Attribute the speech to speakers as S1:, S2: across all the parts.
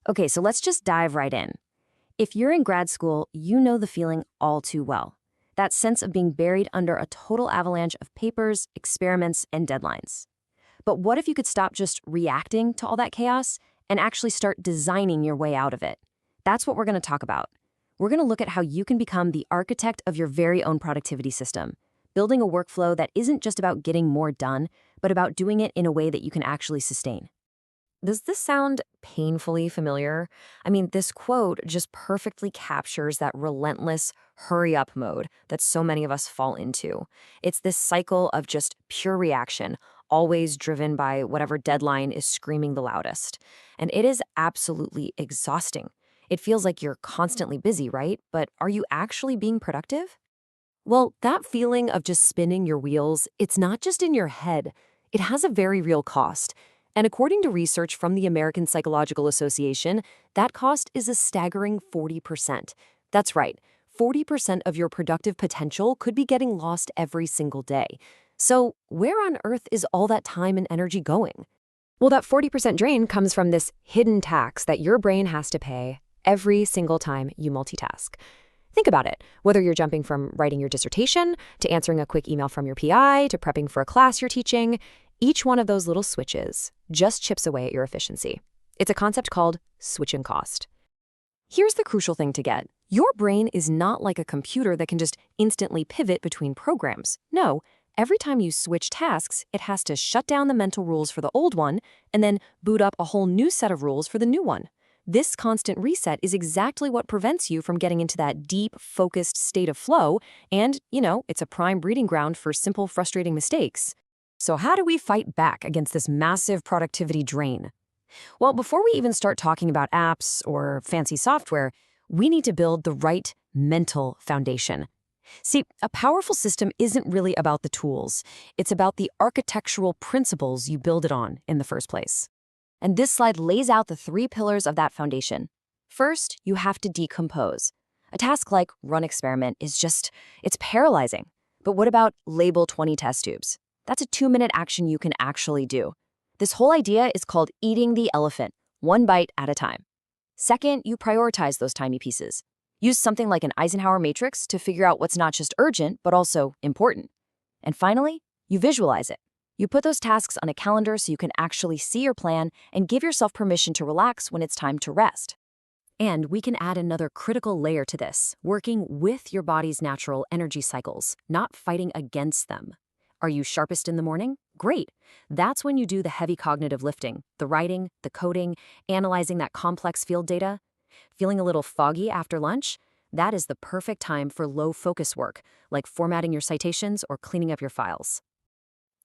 S1: Okay, so let's just dive right in. If you're in grad school, you know the feeling all too well. That sense of being buried under a total avalanche of papers, experiments, and deadlines. But what if you could stop just reacting to all that chaos and actually start designing your way out of it? That's what we're going to talk about. We're going to look at how you can become the architect of your very own productivity system, building a workflow that isn't just about getting more done, but about doing it in a way that you can actually sustain. Does this sound painfully familiar? I mean, this quote just perfectly captures that relentless hurry up mode that so many of us fall into. It's this cycle of just pure reaction, always driven by whatever deadline is screaming the loudest. And it is absolutely exhausting. It feels like you're constantly busy, right? But are you actually being productive? Well, that feeling of just spinning your wheels, it's not just in your head. It has a very real cost. And according to research from the American Psychological Association, that cost is a staggering 40%. That's right, 40% of your productive potential could be getting lost every single day. So where on earth is all that time and energy going? Well, that 40% drain comes from this hidden tax that your brain has to pay every single time you multitask. Think about it. Whether you're jumping from writing your dissertation to answering a quick email from your PI to prepping for a class you're teaching, each one of those little switches just chips away at your efficiency. It's a concept called switching cost. Here's the crucial thing to get. Your brain is not like a computer that can just instantly pivot between programs. No, every time you switch tasks, it has to shut down the mental rules for the old one and then boot up a whole new set of rules for the new one. This constant reset is exactly what prevents you from getting into that deep, focused state of flow, and, it's a prime breeding ground for simple, frustrating mistakes. So how do we fight back against this massive productivity drain? Well, before we even start talking about apps or fancy software, we need to build the right mental foundation. See, a powerful system isn't really about the tools. It's about the architectural principles you build it on in the first place. And this slide lays out the 3 pillars of that foundation. First, you have to decompose. A task like run experiment it's paralyzing. But what about label 20 test tubes? That's a 2-minute action you can actually do. This whole idea is called eating the elephant, one bite at a time. Second, you prioritize those tiny pieces. Use something like an Eisenhower matrix to figure out what's not just urgent, but also important. And finally, you visualize it. You put those tasks on a calendar so you can actually see your plan and give yourself permission to relax when it's time to rest. And we can add another critical layer to this, working with your body's natural energy cycles, not fighting against them. Are you sharpest in the morning? Great. That's when you do the heavy cognitive lifting, the writing, the coding, analyzing that complex field data. Feeling a little foggy after lunch? That is the perfect time for low focus work, like formatting your citations or cleaning up your files.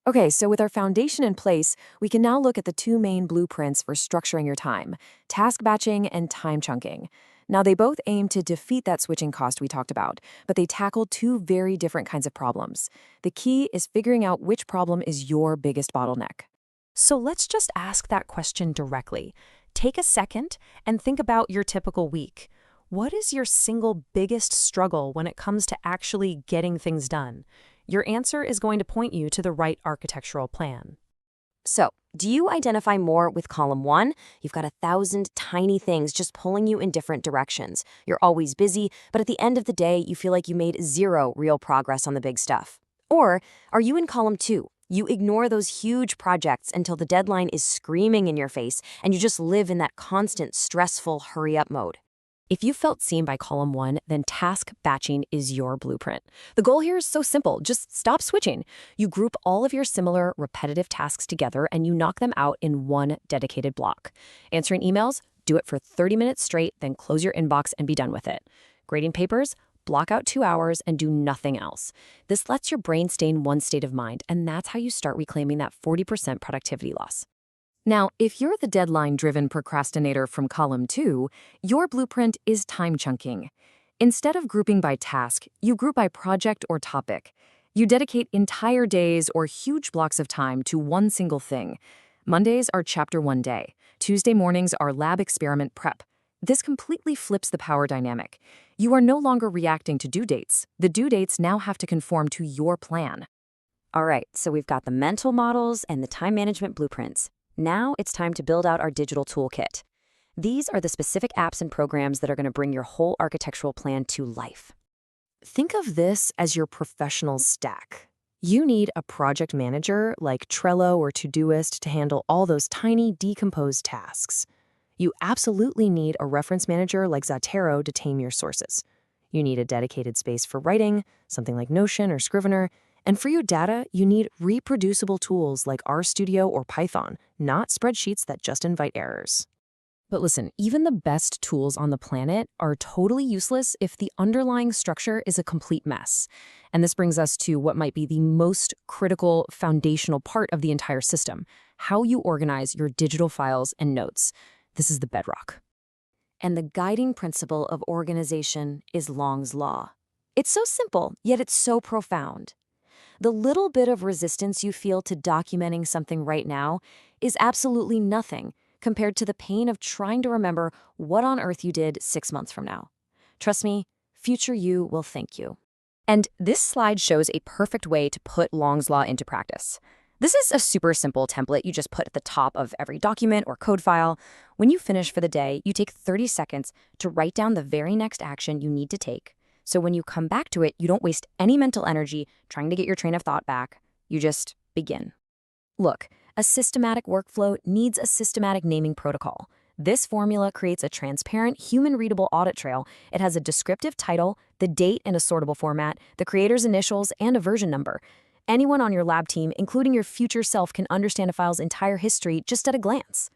S1: Okay, so with our foundation in place, we can now look at the 2 main blueprints for structuring your time, task batching and time chunking. Now, they both aim to defeat that switching cost we talked about, but they tackle 2 very different kinds of problems. The key is figuring out which problem is your biggest bottleneck. So let's just ask that question directly. Take a second and think about your typical week. What is your single biggest struggle when it comes to actually getting things done? Your answer is going to point you to the right architectural plan. So, do you identify more with column 1? You've got 1,000 tiny things just pulling you in different directions. You're always busy, but at the end of the day, you feel like you made 0 real progress on the big stuff. Or are you in column 2? You ignore those huge projects until the deadline is screaming in your face, and you just live in that constant, stressful hurry-up mode. If you felt seen by column 1, then task batching is your blueprint. The goal here is so simple. Just stop switching. You group all of your similar, repetitive tasks together and you knock them out in one dedicated block. Answering emails? Do it for 30 minutes straight, then close your inbox and be done with it. Grading papers? Block out 2 hours and do nothing else. This lets your brain stay in one state of mind, and that's how you start reclaiming that 40% productivity loss. Now, if you're the deadline-driven procrastinator from column 2, your blueprint is time chunking. Instead of grouping by task, you group by project or topic. You dedicate entire days or huge blocks of time to one single thing. Mondays are chapter 1 day. Tuesday mornings are lab experiment prep. This completely flips the power dynamic. You are no longer reacting to due dates. The due dates now have to conform to your plan. All right, so we've got the mental models and the time management blueprints. Now it's time to build out our digital toolkit. These are the specific apps and programs that are going to bring your whole architectural plan to life. Think of this as your professional stack. You need a project manager like Trello or Todoist to handle all those tiny, decomposed tasks. You absolutely need a reference manager like Zotero to tame your sources. You need a dedicated space for writing, something like Notion or Scrivener. And for your data, you need reproducible tools like RStudio or Python, not spreadsheets that just invite errors. But listen, even the best tools on the planet are totally useless if the underlying structure is a complete mess. And this brings us to what might be the most critical foundational part of the entire system: how you organize your digital files and notes. This is the bedrock. And the guiding principle of organization is Long's Law. It's so simple, yet it's so profound. The little bit of resistance you feel to documenting something right now is absolutely nothing compared to the pain of trying to remember what on earth you did 6 months from now. Trust me, future you will thank you. And this slide shows a perfect way to put Long's Law into practice. This is a super simple template you just put at the top of every document or code file. When you finish for the day, you take 30 seconds to write down the very next action you need to take. So when you come back to it, you don't waste any mental energy trying to get your train of thought back. You just begin. Look, a systematic workflow needs a systematic naming protocol. This formula creates a transparent, human-readable audit trail. It has a descriptive title, the date in a sortable format, the creator's initials, and a version number. Anyone on your lab team, including your future self, can understand a file's entire history just at a glance.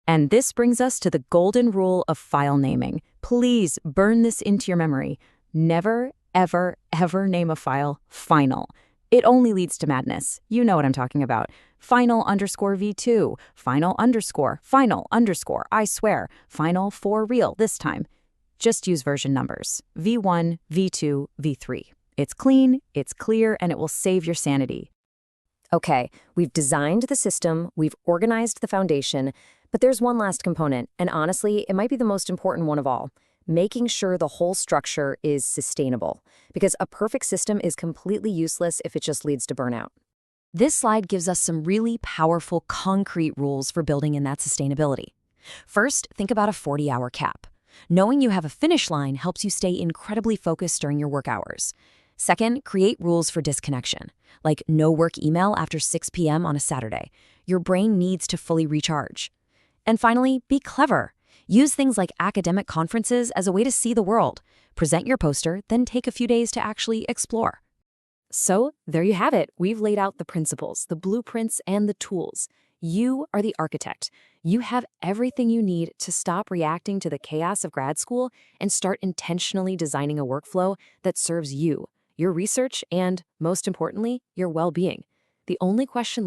S1: And this brings us to the golden rule of file naming. Please burn this into your memory. Never, ever, ever name a file final. It only leads to madness. You know what I'm talking about. Final_v2, final_, I swear, final for real this time. Just use version numbers, v1, v2, v3. It's clean, it's clear, and it will save your sanity. Okay, we've designed the system, we've organized the foundation, but there's one last component, and honestly, it might be the most important one of all: making sure the whole structure is sustainable, because a perfect system is completely useless if it just leads to burnout. This slide gives us some really powerful, concrete rules for building in that sustainability. First, think about a 40-hour cap. Knowing you have a finish line helps you stay incredibly focused during your work hours. Second, create rules for disconnection, like no work email after 6 p.m. on a Saturday. Your brain needs to fully recharge. And finally, be clever. Use things like academic conferences as a way to see the world. Present your poster, then take a few days to actually explore. So, there you have it. We've laid out the principles, the blueprints, and the tools. You are the architect. You have everything you need to stop reacting to the chaos of grad school and start intentionally designing a workflow that serves you, your research, and, most importantly, your well-being. The only question